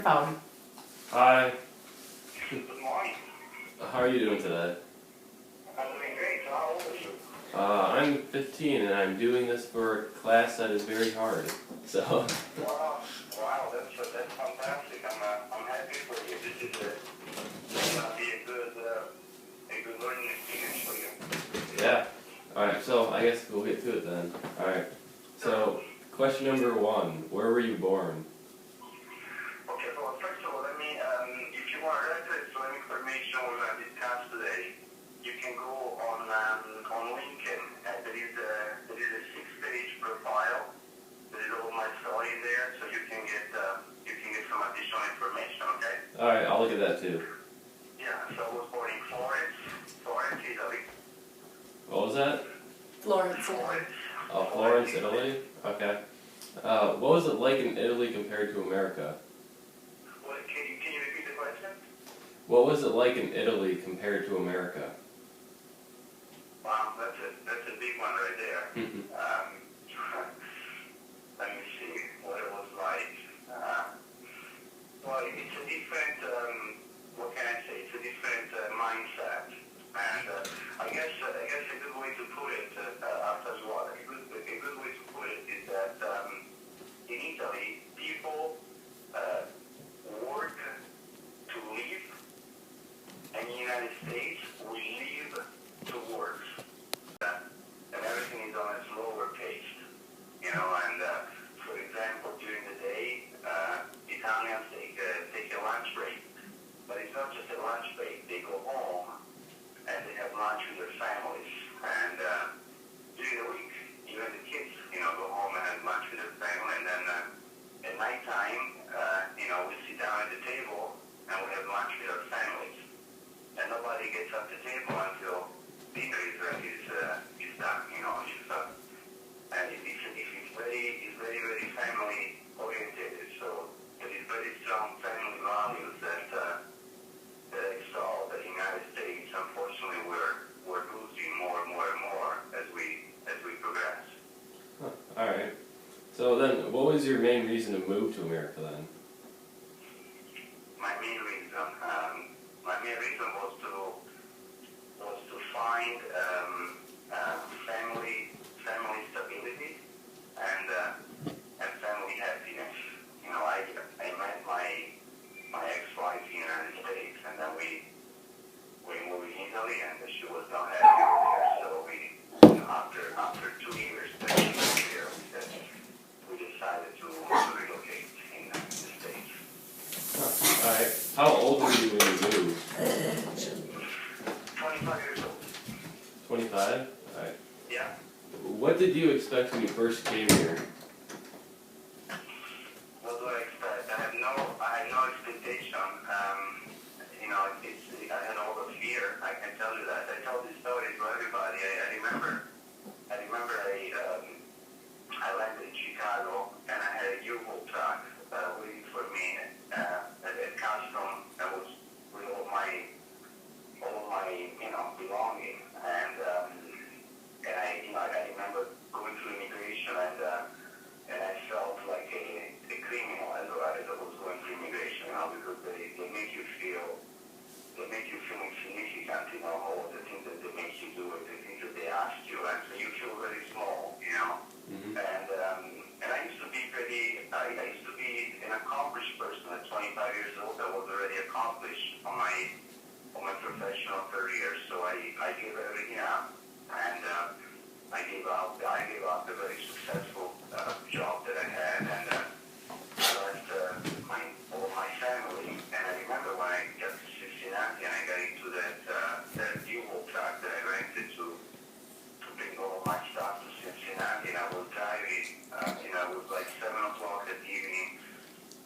Phone. Hi. Good morning. How are you doing today? I'm doing great. How old are you? I'm 15 and I'm doing this for a class that is very hard. So. Wow, that's fantastic. I'm happy for you. This is gonna be a good learning experience for you. Yeah. All right. So I guess we'll get to it then. All right. So question number 1: where were you born? Okay. So first of all, let me. If you want reference to any information we're gonna discuss today, you can go on LinkedIn. There is a 6-page profile. There is all my story there, so you can get some additional information. Okay. All right. I'll look at that too. Yeah. So I was born in Florence, Italy. What was that? Florence. Oh, Florence, Italy. Okay. What was it like in Italy compared to America? Can you repeat the question? What was it like in Italy compared to America? Wow, that's a big one right there. Let me see what it was like. Well, it's a different. What can I say? It's a different mindset, and I guess a good way to put it, I'll tell you what. A good way to put it is that in Italy, people work to live, and in the United States, we live to work. And everything is on a slower pace, and for example, during the day, Italians take a lunch break, but it's not just a lunch break. They go home and they have lunch with their families, and during the week, even the kids, go home and have lunch with their family, and then at nighttime, we sit down at the table and we have lunch with our families, and nobody gets up the table until dinner is done. And it's very family oriented. So there is very strong family values that I saw that in the United States, unfortunately, we're losing more and more as we progress. Huh. All right. So then, what was your main reason to move to America then? My main reason was to find family stability and family happiness. I met my ex-wife in the United States, and then we moved in Italy, and she was not happy over there. So after 2 years that she was here, we decided to relocate in the States. Huh. All right. How old were you when you moved? 25 years old. 25? All right. Yeah. What did you expect when you first came here? What do I expect? I had no expectation. I had all the fear. I can tell you that. I tell this story to everybody. I remember I landed in Chicago, and I had a U-Haul truck waiting for me at custom. That was with all my belongings, and I remember going through immigration, and I felt like a criminal as I was going through immigration, because they make you feel insignificant, all the things that they make you do, the things that they ask you, and so you feel very small, Mm-hmm. And I used to be an accomplished person at 25 years old. I was already accomplished on my professional career, so I gave everything up, and I gave up a very successful job that I had, and I left all my family. And I remember when I got to Cincinnati and I got into that U-Haul truck that I rented to bring all my stuff to Cincinnati, and I was driving, it was like 7 o'clock that evening.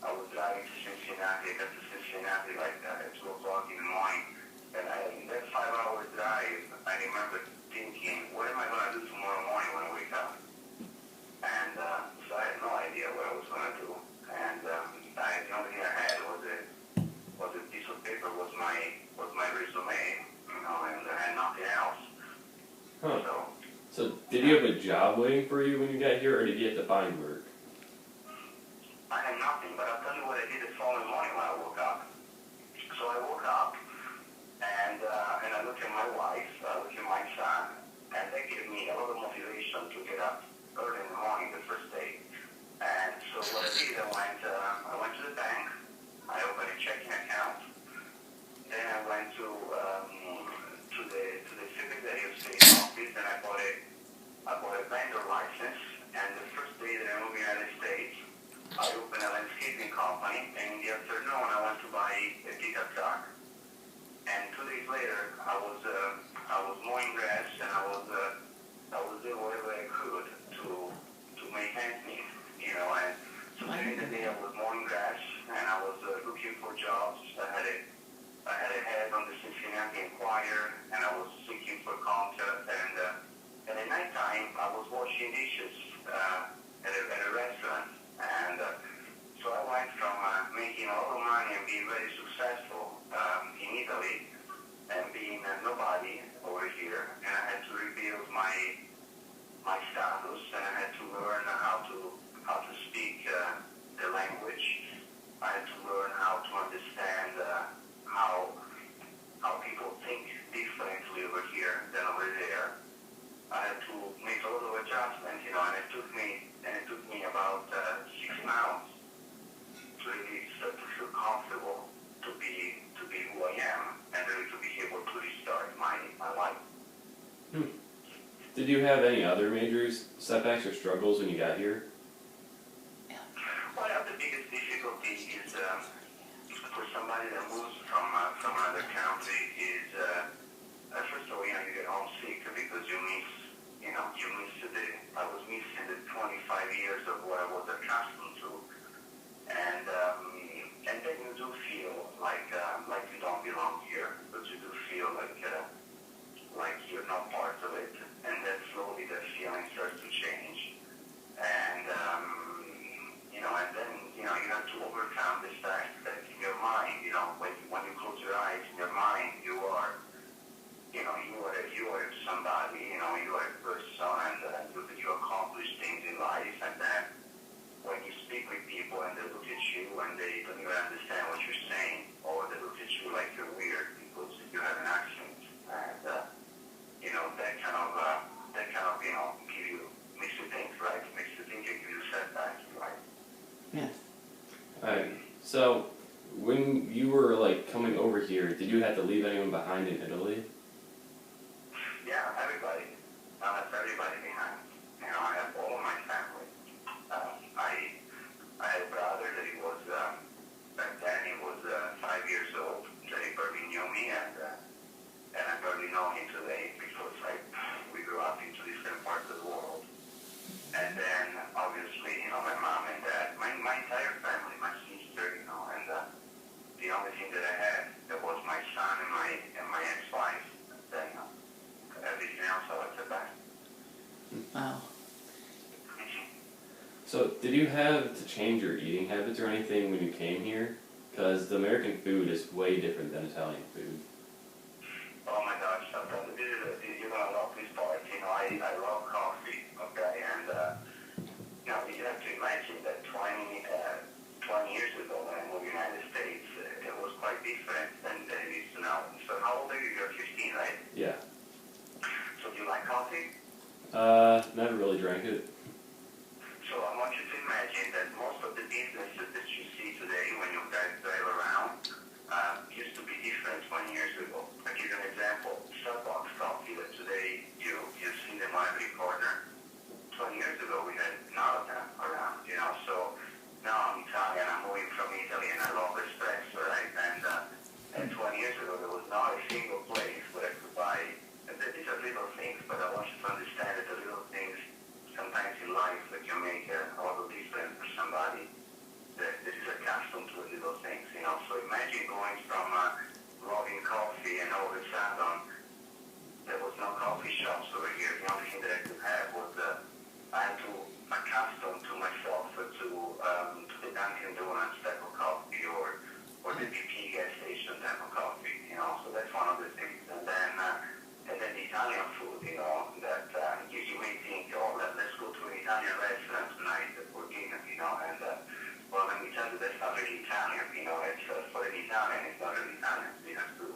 I was driving to Cincinnati. I got to Cincinnati like at 2 o'clock in the morning. And in that 5-hour drive, I remember thinking, what am I going to do tomorrow morning when I wake up? And so I had no idea what I was going to do. And the only thing I had was a piece of paper, was my resume, and I had nothing else. Huh. So did you have a job waiting for you when you got here, or did you have to find work? I had nothing, but I'll tell you what I did the following morning the afternoon, I went to buy a pickup truck. And 2 days later, I was mowing grass, and I was doing whatever I could to make ends meet, you know. And so during the day, I was mowing grass, and I was looking for jobs. I had a head on the Cincinnati Enquirer, and I was seeking for contracts. And at nighttime, I was washing dishes at a restaurant. And so I went from making a lot of money and being very successful in Italy and being nobody over here, and I had to rebuild my status, and I had to learn how to speak the language. I had to learn how to understand how people think differently over here than over there. I had to make a lot of adjustments, you know, and it took me about 6 months to really start to feel comfortable to be who I am, and really to be able to restart my life. Did you have any other major setbacks or struggles when you got here? Well, the biggest difficulty is for somebody that moves from another country is first of all, you know, you get homesick because you miss I was missing the 25 years of what I was accustomed to, and then you do feel like you don't belong here, but you do feel like you're not part of it, and then slowly that feeling starts to change, and and then you have to overcome the fact that in your mind, when you close your eyes, in your mind you are somebody, you are a person, and you accomplish things in life, and then when you speak with people and they look at you and they don't even understand what you're saying, or they look at you like you're weird because you have an accent, and that kind of give you, makes you think, right? Makes you think and give you setbacks, right? Yes. Alright, so when you were coming over here, did you have to leave anyone behind in Italy? Yeah, everybody. I left everybody behind. I have all of my family. I had a brother that he was, back then he was 5 years old, that he barely knew me, and I barely know him today because we grew up into different parts of the world. And then, obviously, my mom and dad, my entire family, my sister, and the only thing that I had, that was my son and my ex-wife. Then, everything else I left it back. Wow. So, did you have to change your eating habits or anything when you came here? Because the American food is way different than Italian food. Oh my gosh, you're going to love this part. I love coffee, okay? And, you have to imagine that 20 years ago when I moved to the United States, it was quite different than it is now. So how old are you? You're 15, right? Yeah. So do you like coffee? Never really drank it. So I want you to imagine that most of the businesses that you see today when you guys drive around used to be different 20 years ago. I'll give you an example. Starbucks coffee that today you see them on every corner. 20 years ago we had none of them around, so now I'm Italian, I'm moving from Italy and I love espresso, right? And 20 years ago there was not a single place where I could buy, and these are little things, but I want you to understand that the little things sometimes in life that can make a lot of difference for somebody that is accustomed to little things, So imagine going from loving coffee and all of a sudden there was no coffee shops over here. The only thing that I could have was I had to accustom to myself to the Dunkin' Donuts type of coffee or the BP gas station type of coffee, So that's one of the things. And then the Italian food, that you may think, oh, let's go to an Italian restaurant tonight for dinner, and well, let me tell you, that's not really Italian, It's for an Italian, it's not really Italian. You have to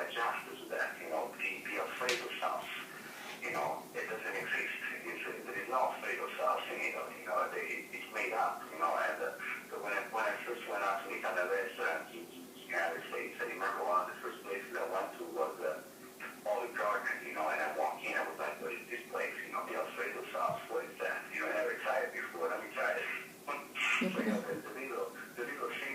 adjust to that, the Alfredo sauce, it doesn't exist. There is no Alfredo sauce in Italy, it's made up, and so when I first went out to the Italian restaurant in the United States, I remember one of the first places I went to was Olive Garden, and I walked in, I was like, what is this place, the Alfredo sauce, what is that? I never tried it before, let me try it. So, the little things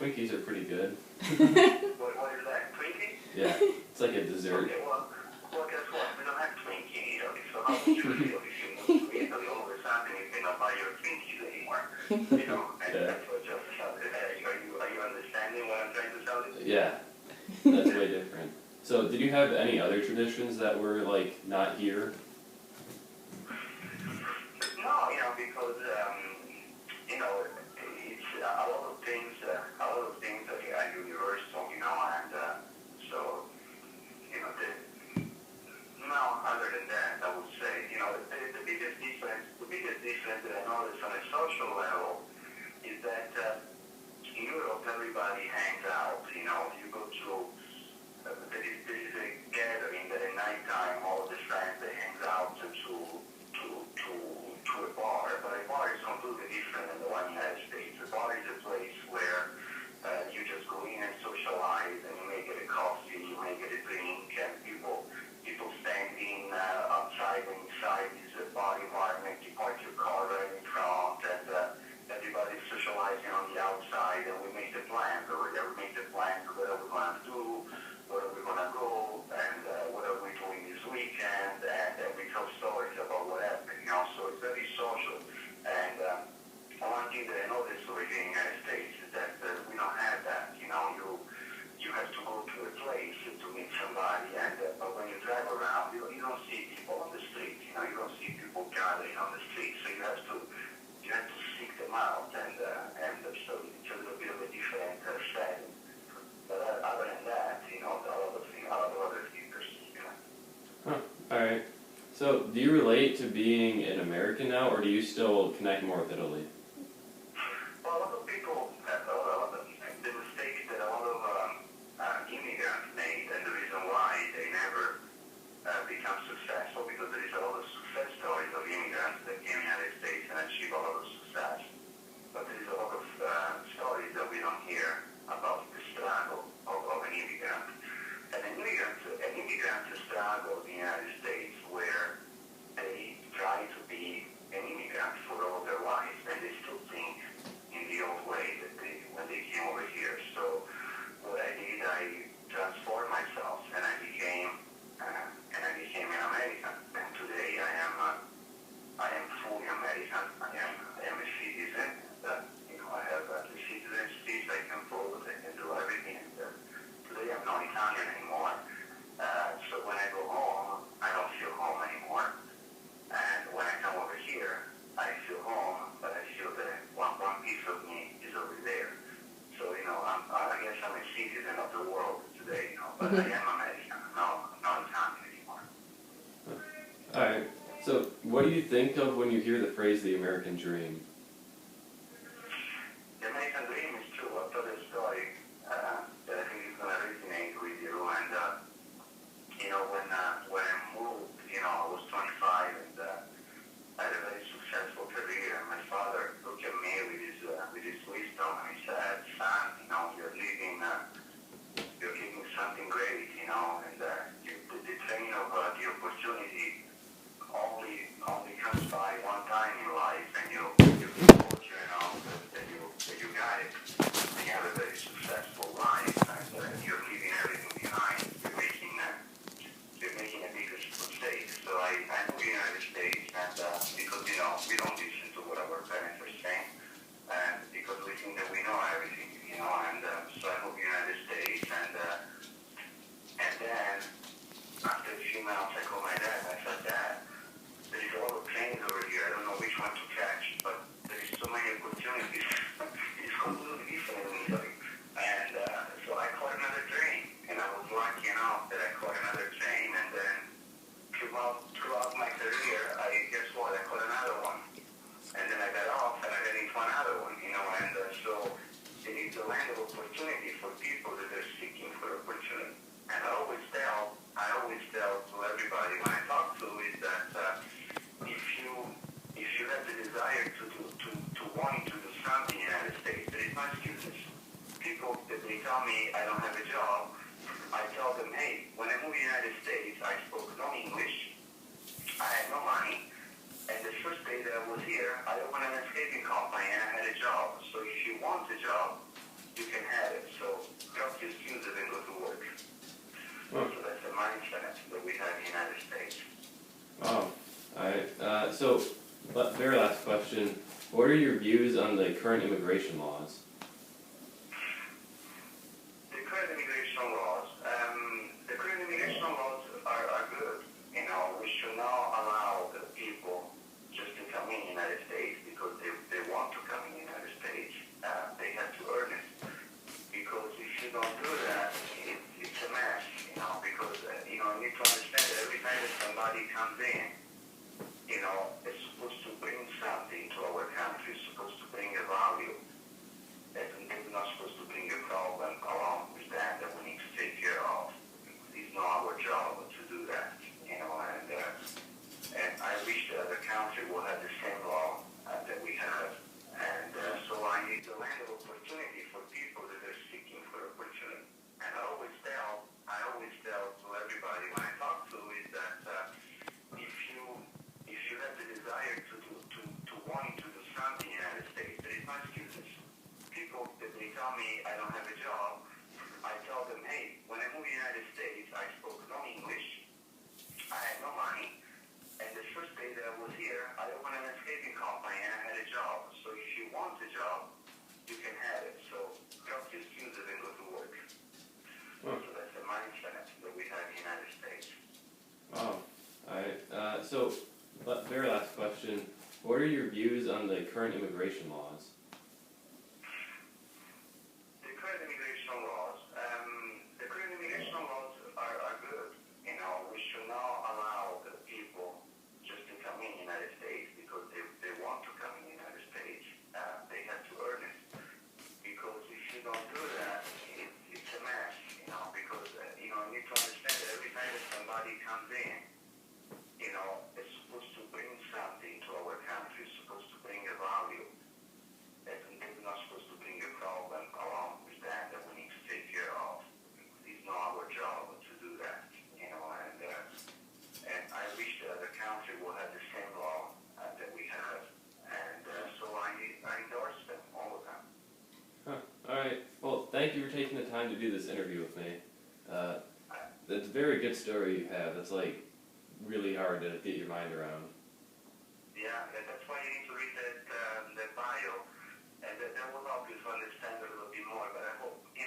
Twinkies are pretty good. What is that? Twinkie? Yeah, it's like a dessert. Okay, well, guess what? We don't have Twinkie in Italy, so how would you feel if you moved to Italy all of a sudden you cannot buy your Twinkies anymore? You know, and Yeah. that's what just are you understanding what I'm trying to tell you? Yeah, that's way different. So, did you have any other traditions that were like not here? No, because you know, it's a lot of things are universal, and so no, other than that, I would say, the biggest difference that I noticed on a social level is that in Europe everybody hangs out. You go to there is a gathering that at night time all of the friends they hang out to a bar, but a bar is completely different than the one in the United States. A bar is a place where you just go in and socialize, and you may get a coffee, you may get a drink, and people standing outside and inside is a bar environment. You park your car right in front, and everybody's socializing on the outside, and we make the plans, or we make the plans of what are we going to do, where are we going to go, and what are we doing this weekend, and we tell stories about what happened, so it's very social. And one thing that I noticed over here in the United States is that we don't have that. You have to go to a place to meet somebody, and but when you drive around, you don't see people on the street. You don't see people gathering on the street, so you have to seek them out, and so it's a little bit of a different setting. But other than that, a lot of other features. Huh. All right. So, do you relate to being an American now, or do you still connect more with Italy? Well, a lot of people have the mistake that a lot of immigrants made, and the reason why they never become successful, because there is a lot of success stories of immigrants that came to the United States and achieve a lot of success. But there is a lot of stories that we don't hear about the struggle of an immigrant. And an immigrant struggle in the United States where they try to be an immigrant for all their lives, and they still think in the old way that when they came over here. So what I did, I transformed myself, and I became an American. And today I am fully American. I am a citizen. I have the citizenship. I can vote. I can do everything. And today I'm not Italian anymore. So when I go home, I don't feel home anymore. And when I come over here, I feel home, but I feel that one piece of me is over there. So, I guess I'm a citizen of the world today, but I am American. I'm not Italian anymore. All right. So, what do you think of when you hear the phrase "the American dream"? The American dream is true. I'll tell you a story that I think is going to resonate with you. And, when I moved, I was 25, and I had a very successful career. And my father looked at me with his wisdom, and he said, "Son, you're living something great, and the train of the opportunity only comes by one time in life, and you feel fortunate enough that you got it, and you have a very successful life, and you're leaving everything behind. You're making a bigger mistake." So I moved to the United States, and because we don't listen to what our parents are saying, and because we think that we know everything, and so I moved to the United States, and then after a few months I called my dad. I said, "Dad, there is a lot of trains over here. I don't know which one to catch, but there is so many opportunities. It's completely different in Italy." And so I caught another train, and I was lucky enough that I caught another train, and then throughout my career, guess what? I caught another one. And then I got off, and I got into another one, and so it is a land of opportunity for people that are seeking for opportunity. And I always tell to everybody when I talk to is that if you have the desire to want to do something in the United States, there is no excuses. People that they tell me I don't have a job, I tell them, "Hey, when I moved to the United States, I spoke no English, I had no money, and the first day that I was here, I opened an escaping company and I had a job. So if you want a job, you can have So, very last question. What are your views on the current immigration laws? The current immigration laws, are good. You know, we should not allow the people just to come in the United States because they want to come in the United States. They have to earn it. Because if you don't do that, it's a mess, you know, because, you need to understand that every time that somebody comes in, it's supposed to bring something to our country, it's supposed to bring a value. It's not supposed to bring a problem along with that we need to take care of. It's not our job to do that, and I wish that the country will have the same law that we have. And so I need the land of opportunity for people that are seeking for opportunity. And I always tell to everybody when I talk to is that if you have the desire to wanting to do something in the United States, there is no excuses. People that they tell me I don't have a job, I tell them, hey, when I moved to the United States, I spoke no English, I had no money, and the first day that I was here, I opened an landscaping company and I had a job. So if you want a job, you can have it. So drop your excuses and go to work. So that's the mindset that we have in the United States. Wow. Alright, so, very last question. What are your views on the current immigration laws? The current immigration laws, are good. You know, we should not allow the people just to come in the United States because they want to come in the United States. They have to earn it. Because if you don't do that, it's a mess, because, you need to understand that every time that somebody comes in, it's supposed to bring something to our country, it's supposed to bring a value. It's not supposed to bring a problem along with that we need to take care of. It's not our job to do that, and I wish that the country will have the same law that we have, and so I endorse them, all of them. Alright, well, thank you for taking the time to do this interview with me. That's a very good story you have. It's like really hard to get your mind around. Yeah, that's why you need to read that bio, and that will help you to understand a little bit more. But I hope, the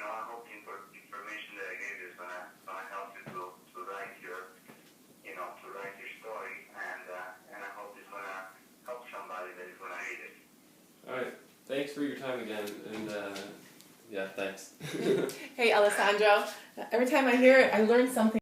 information that I gave you is gonna help you to write your, to write your story, and I hope it's gonna help somebody that is gonna read it. Alright, thanks for your time again, and yeah, thanks. Hey, Alessandro, every time I hear it, I learn something.